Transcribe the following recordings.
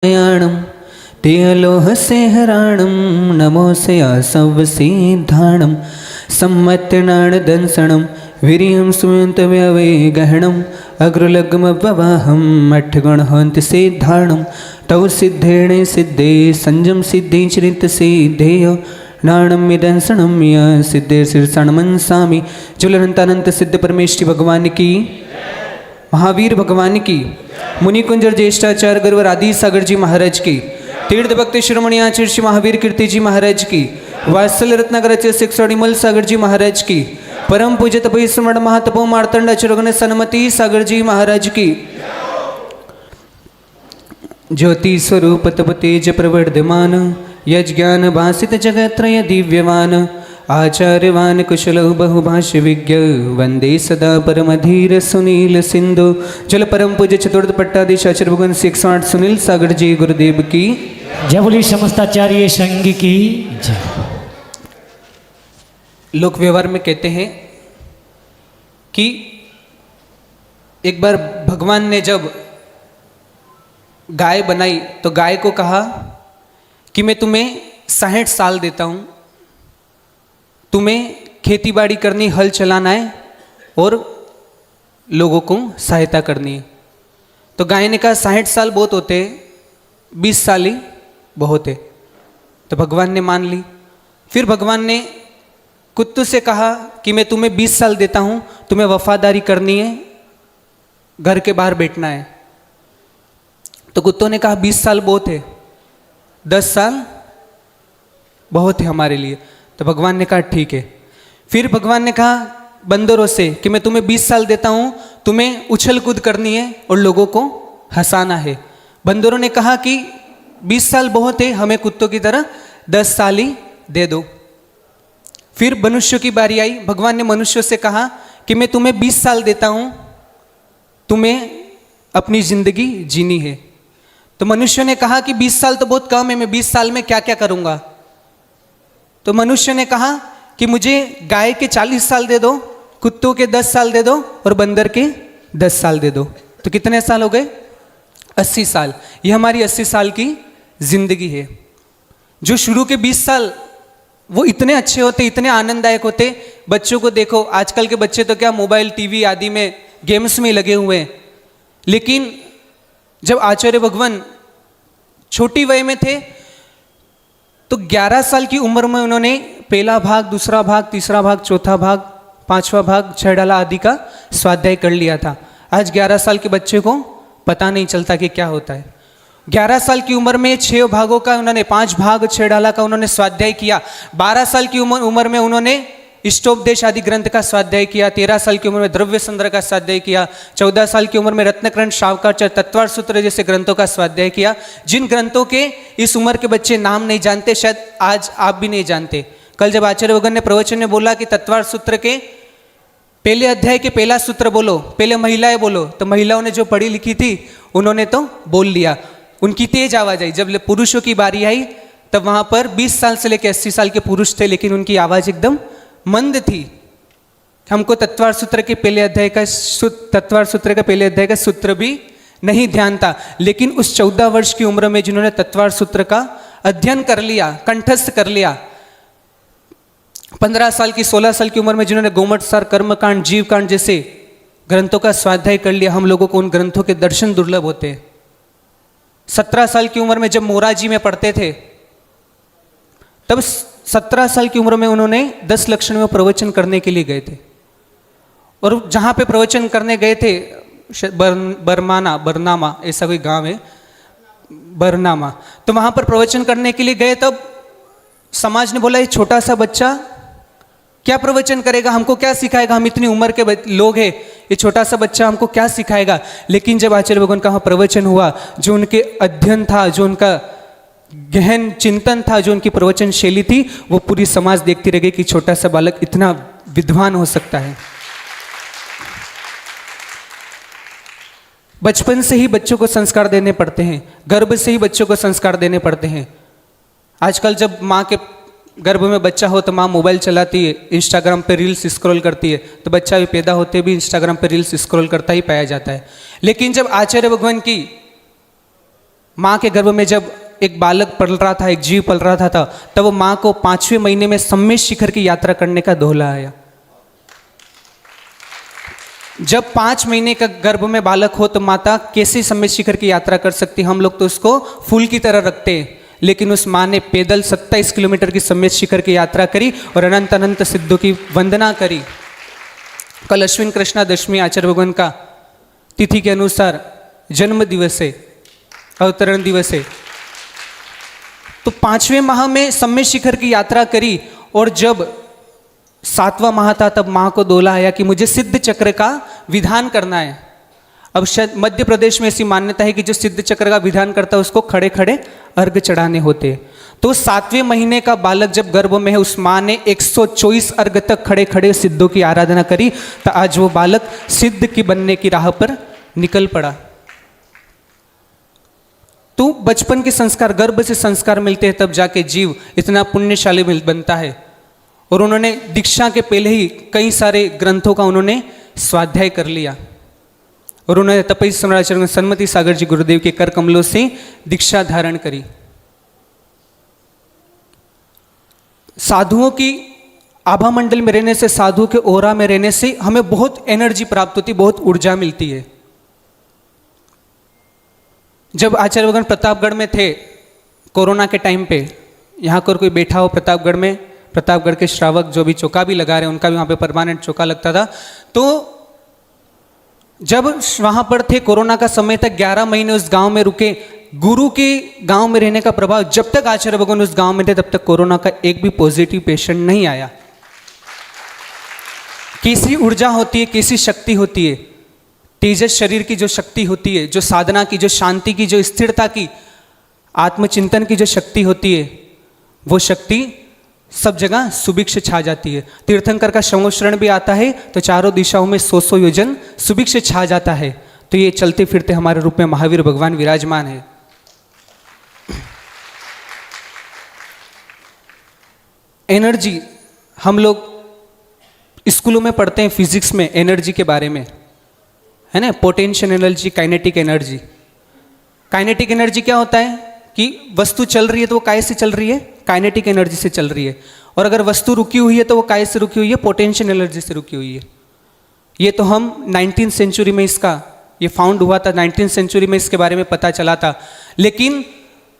याणं ते अलोहसे हराणं नमोऽस्य आसवसिद्धाणं सम्मत्यनाणदंसणं वीर्यं सुमन्तव्यवेगहणम् अग्रलग्मपवाहं मठ्ठगुणहन्ति सिद्धाणं तौ सिद्धेण सिद्धे संजम सिद्धि चरित सिद्धेय नाणं मिदंसणं य सिद्धे शीर्षणमंसामि ज्वलनंतानंत सिद्ध परमेश्वरी भगवान की, महावीर भगवान की, मुनि कुंजर ज्येष्ठाचार्य गुरुवर आदि सागर जी महाराज की, तीर्थ भक्त शिरोमणि आचार्य श्री महावीर कीर्ति जी महाराज की, वात्सल्य रत्नाकर शिक्षणिमल सागर जी महाराज की, परम पूज्य तपई स्मरण महातपो मार्तंड अचरगण सन्मति सागर जी महाराज की, ज्योति स्वरूप तप तेज प्रवर्धमान यज ज्ञान भासित जगत्रय दिव्यवान आचार्यवान कुशल बहुभाष्य विज्ञ वंदे सदा परमधीर सुनील सिंधु जल परम पूज्य चतुर्थ पट्टाधीश आचार्य भगवान 108 सुनील सागर जी गुरुदेव की जय बोली समस्ताचार्य संघ की जय। लोक व्यवहार में कहते हैं कि एक बार भगवान ने जब गाय बनाई तो गाय को कहा कि मैं तुम्हें 60 साल देता हूँ, तुम्हें खेती बाड़ी करनी, हल चलाना है और लोगों को सहायता करनी है। तो गाय ने कहा 60 साल बहुत होते, 20 साल ही बहुत है। तो भगवान ने मान ली। फिर भगवान ने कुत्तों से कहा कि मैं तुम्हें 20 साल देता हूँ, तुम्हें वफादारी करनी है, घर के बाहर बैठना है। तो कुत्तों ने कहा 20 साल बहुत है, 10 साल बहुत है हमारे लिए। तो भगवान ने कहा ठीक है। फिर भगवान ने कहा बंदरों से कि मैं तुम्हें 20 साल देता हूँ, तुम्हें उछल कूद करनी है और लोगों को हंसाना है। बंदरों ने कहा कि 20 साल बहुत है, हमें कुत्तों की तरह 10 साल ही दे दो। फिर मनुष्यों की बारी आई। भगवान ने मनुष्यों से कहा कि मैं तुम्हें 20 साल देता हूँ, तुम्हें अपनी जिंदगी जीनी है। तो मनुष्य ने कहा कि 20 साल तो बहुत कम है, मैं 20 साल में क्या क्या करूँगा। तो मनुष्य ने कहा कि मुझे गाय के 40 साल दे दो, कुत्तों के 10 साल दे दो और बंदर के 10 साल दे दो। तो कितने साल हो गए? 80 साल। ये हमारी 80 साल की जिंदगी है। जो शुरू के 20 साल वो इतने अच्छे होते, इतने आनंददायक होते। बच्चों को देखो, आजकल के बच्चे तो क्या मोबाइल टीवी आदि में गेम्स में लगे हुए हैं। लेकिन जब आचार्य भगवान छोटी वय में थे तो 11 साल की उम्र में उन्होंने पहला भाग, दूसरा भाग, तीसरा भाग, चौथा भाग, पांचवा भाग, छह डाला आदि का स्वाध्याय कर लिया था। आज 11 साल के बच्चे को पता नहीं चलता कि क्या होता है। 11 साल की उम्र में 6 भागों का उन्होंने, 5 भाग 6 डाला का उन्होंने स्वाध्याय किया। 12 साल की उम्र में उन्होंने इष्टोपदेश आदि ग्रंथ का स्वाध्याय किया। 13 साल की उम्र में द्रव्य संग्रह का स्वाध्याय किया। 14 साल की उम्र में रत्नकरण, शावकाचार्य, तत्वार सूत्र जैसे ग्रंथों का स्वाध्याय किया। जिन ग्रंथों के इस उम्र के बच्चे नाम नहीं जानते, शायद आज आप भी नहीं जानते। कल जब आचार्य भगवान ने प्रवचन में बोला कि तत्वार सूत्र के पहले अध्याय के पहला सूत्र बोलो, पहले महिलाएं बोलो, तो महिलाओं ने जो पढ़ी लिखी थी उन्होंने तो बोल लिया। उनकी तेज आवाज आई। जब पुरुषों की बारी आई तब वहां पर 20 साल से लेकर 80 साल के पुरुष थे, लेकिन उनकी आवाज एकदम मंद थी। हमको तत्वार सूत्र के पहले अध्याय का सूत्र भी नहीं ध्यान था। लेकिन उस 14 वर्ष की उम्र में जिन्होंने तत्वार सूत्र का अध्ययन कर लिया, कंठस्थ कर लिया, 15 साल की 16 साल की उम्र में जिन्होंने गोमठ सार, कर्मकांड, जीवकांड जैसे ग्रंथों का स्वाध्याय कर लिया, हम लोगों को उन ग्रंथों के दर्शन दुर्लभ होते हैं। 17 साल की उम्र में जब मोराजी में पढ़ते थे तब 17 साल की उम्र में उन्होंने 10 लक्षण में प्रवचन करने के लिए गए थे। और जहाँ पे प्रवचन करने गए थे, बरनामा ऐसा कोई गांव है, बरनामा, तो वहाँ पर प्रवचन करने के लिए गए। तब समाज ने बोला ये छोटा सा बच्चा क्या प्रवचन करेगा, हमको क्या सिखाएगा, हम इतनी उम्र के लोग हैं, ये छोटा सा बच्चा हमको क्या सिखाएगा। लेकिन जब आचार्य भगवान का वहाँ प्रवचन हुआ, जो उनके अध्ययन था, जो उनका गहन चिंतन था, जो उनकी प्रवचन शैली थी, वो पूरी समाज देखती रह गई कि छोटा सा बालक इतना विद्वान हो सकता है। बचपन से ही बच्चों को संस्कार देने पड़ते हैं, गर्भ से ही बच्चों को संस्कार देने पड़ते हैं। आजकल जब माँ के गर्भ में बच्चा हो तो माँ मोबाइल चलाती है, इंस्टाग्राम पे रील्स स्क्रॉल करती है, तो बच्चा भी पैदा होते भी इंस्टाग्राम पे रील्स स्क्रॉल करता ही पाया जाता है। लेकिन जब आचार्य भगवान की माँ के गर्भ में जब एक बालक पल रहा था, एक जीव पल रहा था, तब वो माँ को 5वें महीने में सम्मेद शिखर की यात्रा करने का दोहला आया। जब 5 महीने का गर्भ में बालक हो तो माता कैसे सम्मेद शिखर की यात्रा कर सकती? हम लोग तो उसको फूल की तरह रखते हैं, लेकिन उस माँ ने पैदल 27 किलोमीटर की सम्मेद शिखर की यात्रा करी और अनंत अनंत सिद्धों की वंदना करी। कल अश्विन कृष्णा दशमी आचार्य भगवान का तिथि के अनुसार जन्म दिवस है, अवतरण दिवस है। तो 5वें माह में सम्मेद शिखर की यात्रा करी और जब 7वां माह था तब माँ को दोला आया कि मुझे सिद्ध चक्र का विधान करना है। अब शायद मध्य प्रदेश में ऐसी मान्यता है कि जो सिद्ध चक्र का विधान करता है उसको खड़े खड़े अर्घ चढ़ाने होते हैं। तो 7वें महीने का बालक जब गर्भ में है, उस माँ ने 124 अर्घ तक खड़े खड़े सिद्धों की आराधना करी, तो आज वो बालक सिद्ध की बनने की राह पर निकल पड़ा। तो बचपन के संस्कार, गर्भ से संस्कार मिलते हैं, तब जाके जीव इतना पुण्यशाली बनता है। और उन्होंने दीक्षा के पहले ही कई सारे ग्रंथों का उन्होंने स्वाध्याय कर लिया और उन्होंने तपस्वी सम्राट सन्मति सागर जी गुरुदेव के कर कमलों से दीक्षा धारण करी। साधुओं की आभा मंडल में रहने से, साधुओं के ओरा में रहने से हमें बहुत एनर्जी प्राप्त होती, बहुत ऊर्जा मिलती है। जब आचार्य भगवान प्रतापगढ़ में थे कोरोना के टाइम पे, यहाँ पर कोई बैठा हो प्रतापगढ़ में, प्रतापगढ़ के श्रावक जो भी चौका भी लगा रहे हैं, उनका भी वहाँ पे परमानेंट चौका लगता था। तो जब वहाँ पर थे, कोरोना का समय तक 11 महीने उस गांव में रुके। गुरु के गांव में रहने का प्रभाव, जब तक आचार्य भगवान उस गांव में थे तब तक कोरोना का एक भी पॉजिटिव पेशेंट नहीं आया। कैसी ऊर्जा होती है, कैसी शक्ति होती है, तेजस शरीर की जो शक्ति होती है, जो साधना की, जो शांति की, जो स्थिरता की, आत्मचिंतन की जो शक्ति होती है, वो शक्ति सब जगह सुभिक्ष छा जाती है। तीर्थंकर का संवत्सरण भी आता है तो चारों दिशाओं में 100 योजन सुभिक्ष छा जाता है। तो ये चलते फिरते हमारे रूप में महावीर भगवान विराजमान है। एनर्जी, हम लोग स्कूलों में पढ़ते हैं फिजिक्स में एनर्जी के बारे में, है ना, potential energy, kinetic energy. Kinetic energy क्या होता है कि वस्तु चल रही है तो वो काय से चल रही है? काइनेटिक एनर्जी से चल रही है। और अगर वस्तु रुकी हुई है तो वो काय से रुकी हुई है? पोटेंशियल एनर्जी से रुकी हुई है। ये तो हम 19th सेंचुरी में इसका ये फाउंड हुआ था, 19th सेंचुरी में इसके बारे में पता चला था। लेकिन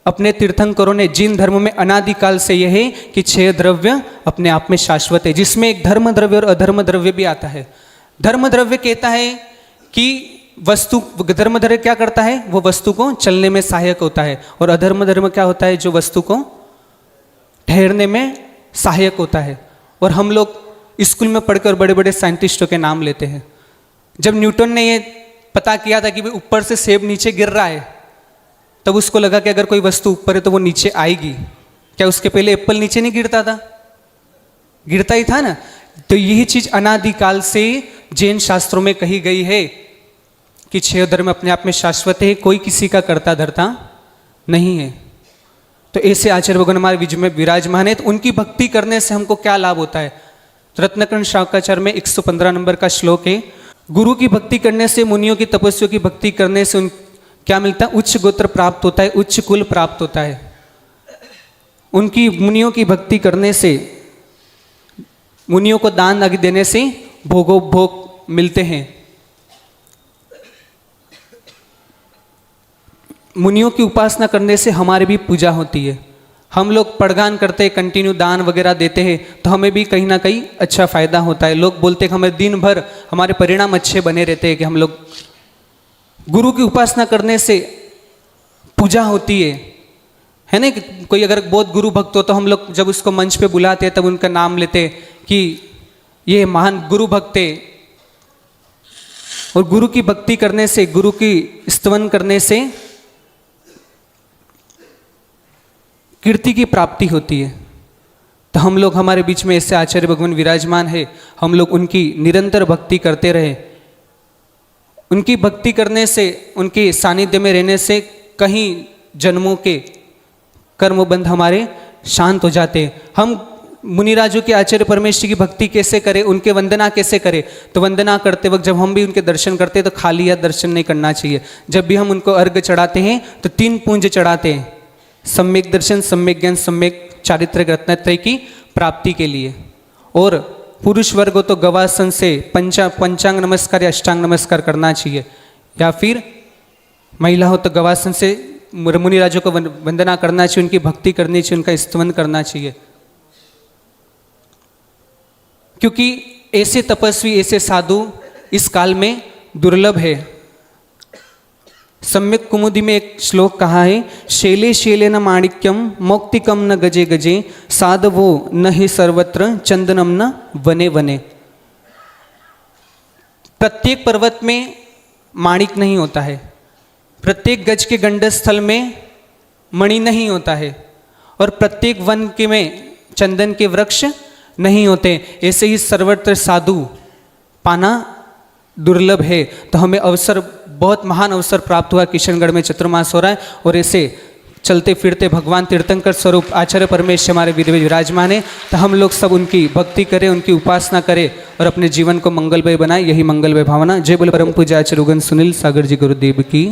अपने तीर्थंकरों ने जिन धर्म में अनादिकाल से यह है कि 6 द्रव्य अपने आप में शाश्वत है, जिसमें एक धर्म द्रव्य और अधर्म द्रव्य भी आता है। धर्म द्रव्य कहता है कि वस्तु, धर्म द्रव्य क्या करता है? वो वस्तु को चलने में सहायक होता है। और अधर्म धर्म क्या होता है? जो वस्तु को ठहरने में सहायक होता है। और हम लोग स्कूल में पढ़कर बड़े बड़े साइंटिस्टों के नाम लेते हैं। जब न्यूटन ने ये पता किया था कि भाई ऊपर से सेब नीचे गिर रहा है, तब उसको लगा कि अगर कोई वस्तु ऊपर है तो वो नीचे आएगी। क्या उसके पहले एप्पल नीचे नहीं गिरता था? गिरता ही था ना। तो यही चीज अनादिकाल से जैन शास्त्रों में कही गई है कि 6 धर्म अपने आप में शाश्वत है, कोई किसी का करता धरता नहीं है। तो ऐसे आचार्य भगवान हमारे बीच में विराजमान है। तो उनकी भक्ति करने से हमको क्या लाभ होता है? तो रत्नकर्ण शाकाचार्य में 115 नंबर का श्लोक है, गुरु की भक्ति करने से, मुनियों की तपस्वियों की भक्ति करने से उन क्या मिलता है? उच्च गोत्र प्राप्त होता है, उच्च कुल प्राप्त होता है। उनकी मुनियों की भक्ति करने से, मुनियों को दान आदि देने से भोग मिलते हैं। मुनियों की उपासना करने से हमारी भी पूजा होती है। हम लोग पड़गान करते हैं, कंटिन्यू दान वगैरह देते हैं, तो हमें भी कहीं ना कहीं अच्छा फायदा होता है। लोग बोलते हैं कि हमें दिन भर हमारे परिणाम अच्छे बने रहते हैं कि हम लोग गुरु की उपासना करने से पूजा होती है ना। कि कोई अगर बहुत गुरु भक्त हो तो हम लोग जब उसको मंच पे बुलाते हैं तब उनका नाम लेते हैं कि ये महान गुरु भक्त है। और गुरु की भक्ति करने से, गुरु की स्तवन करने से कीर्ति की प्राप्ति होती है। तो हम लोग, हमारे बीच में ऐसे आचार्य भगवान विराजमान है, हम लोग उनकी निरंतर भक्ति करते रहे। उनकी भक्ति करने से, उनके सानिध्य में रहने से कहीं जन्मों के कर्मबंध हमारे शांत हो जाते हैं। हम मुनिराजों के आचार्य परमेश्वर की भक्ति कैसे करें, उनके वंदना कैसे करें। तो वंदना करते वक्त जब हम भी उनके दर्शन करते हैं तो खाली हाथ दर्शन नहीं करना चाहिए। जब भी हम उनको अर्घ्य चढ़ाते हैं तो 3 पूंज चढ़ाते हैं, सम्यक दर्शन, सम्यक ज्ञान, सम्यक चारित्रिक रत्नत्रय की प्राप्ति के लिए। और पुरुष वर्ग हो तो गवासन से पंचांग नमस्कार या अष्टांग नमस्कार करना चाहिए, या फिर महिला हो तो गवासन से मुनिराजों को वंदना करना चाहिए, उनकी भक्ति करनी चाहिए, उनका स्तवन करना चाहिए। क्योंकि ऐसे तपस्वी, ऐसे साधु इस काल में दुर्लभ है। सम्यक कुमुदी में एक श्लोक कहा है, शैले शैले न माणिक्यम मौक्तिकम न गजे गजे साधवो न ही सर्वत्र चंदनम न वने वने। प्रत्येक पर्वत में माणिक नहीं होता है, प्रत्येक गज के गंडस्थल में मणि नहीं होता है, और प्रत्येक वन के में चंदन के वृक्ष नहीं होते। ऐसे ही सर्वत्र साधु पाना दुर्लभ है। तो हमें अवसर, बहुत महान अवसर प्राप्त हुआ, किशनगढ़ में चतुर्मास हो रहा है और ऐसे चलते फिरते भगवान तीर्थंकर स्वरूप आचार्य परमेश्वर हमारे विराजमान है। तो हम लोग सब उनकी भक्ति करें, उनकी उपासना करें और अपने जीवन को मंगलमय बनाए। यही मंगलमय भावना। जय बोले परम पूज्य आचार्य उगन सुनील सागर जी गुरुदेव की।